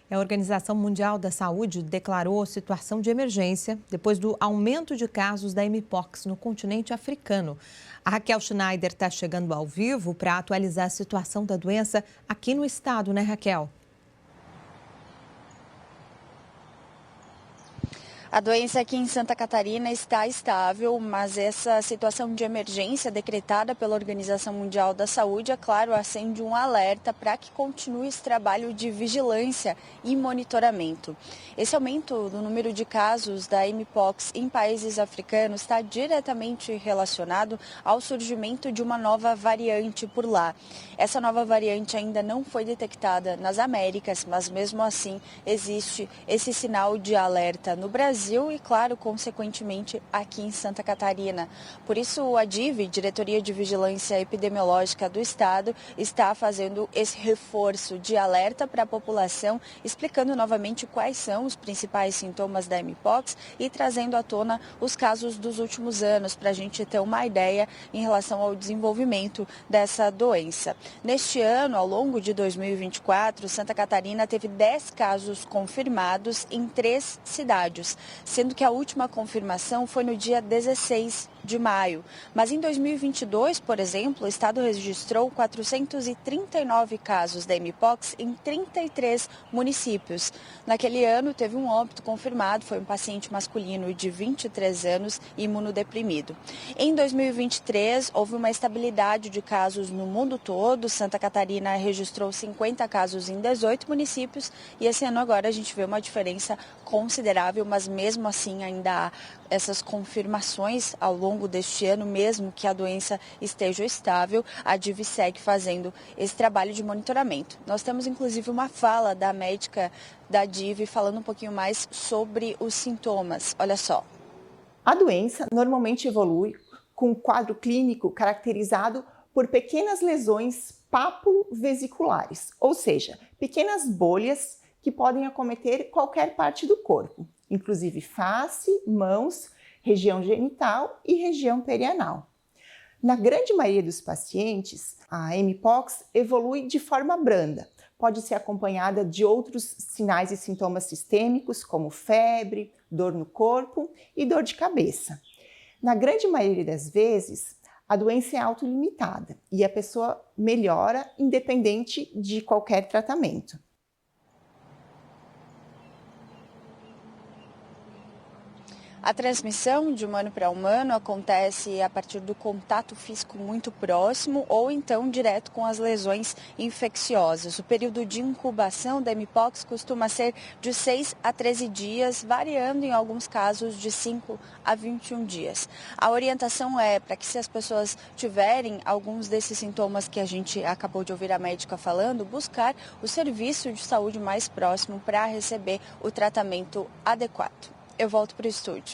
A Organização Mundial da Saúde declarou situação de emergência depois do aumento de casos da Mpox no continente africano. A Raquel Schneider está chegando ao vivo para atualizar a situação da doença aqui no estado, né, Raquel? A doença aqui em Santa Catarina está estável, mas essa situação de emergência decretada pela Organização Mundial da Saúde, é claro, acende um alerta para que continue esse trabalho de vigilância e monitoramento. Esse aumento do número de casos da Mpox em países africanos está diretamente relacionado ao surgimento de uma nova variante por lá. Essa nova variante ainda não foi detectada nas Américas, mas mesmo assim existe esse sinal de alerta no Brasil e, claro, consequentemente, aqui em Santa Catarina. Por isso, a DIV, Diretoria de Vigilância Epidemiológica do Estado, está fazendo esse reforço de alerta para a população, explicando novamente quais são os principais sintomas da Mpox e trazendo à tona os casos dos últimos anos, para a gente ter uma ideia em relação ao desenvolvimento dessa doença. Neste ano, ao longo de 2024, Santa Catarina teve 10 casos confirmados em 3 cidades, sendo que a última confirmação foi no dia 16 de maio. Mas em 2022, por exemplo, o estado registrou 439 casos da Mpox em 33 municípios. Naquele ano, teve um óbito confirmado, foi um paciente masculino de 23 anos imunodeprimido. Em 2023, houve uma estabilidade de casos no mundo todo. Santa Catarina registrou 50 casos em 18 municípios e esse ano agora a gente vê uma diferença considerável, mas mesmo assim ainda há essas confirmações ao longo deste ano, mesmo que a doença esteja estável, a DIV segue fazendo esse trabalho de monitoramento. Nós temos inclusive uma fala da médica da DIV falando um pouquinho mais sobre os sintomas. Olha só. A doença normalmente evolui com um quadro clínico caracterizado por pequenas lesões papulo-vesiculares, ou seja, pequenas bolhas que podem acometer qualquer parte do corpo, inclusive face, mãos, região genital e região perianal. Na grande maioria dos pacientes, a Mpox evolui de forma branda. Pode ser acompanhada de outros sinais e sintomas sistêmicos, como febre, dor no corpo e dor de cabeça. Na grande maioria das vezes, a doença é autolimitada e a pessoa melhora independente de qualquer tratamento. A transmissão de humano para humano acontece a partir do contato físico muito próximo ou então direto com as lesões infecciosas. O período de incubação da Mpox costuma ser de 6 a 13 dias, variando em alguns casos de 5 a 21 dias. A orientação é para que, se as pessoas tiverem alguns desses sintomas que a gente acabou de ouvir a médica falando, buscar o serviço de saúde mais próximo para receber o tratamento adequado. Eu volto para o estúdio.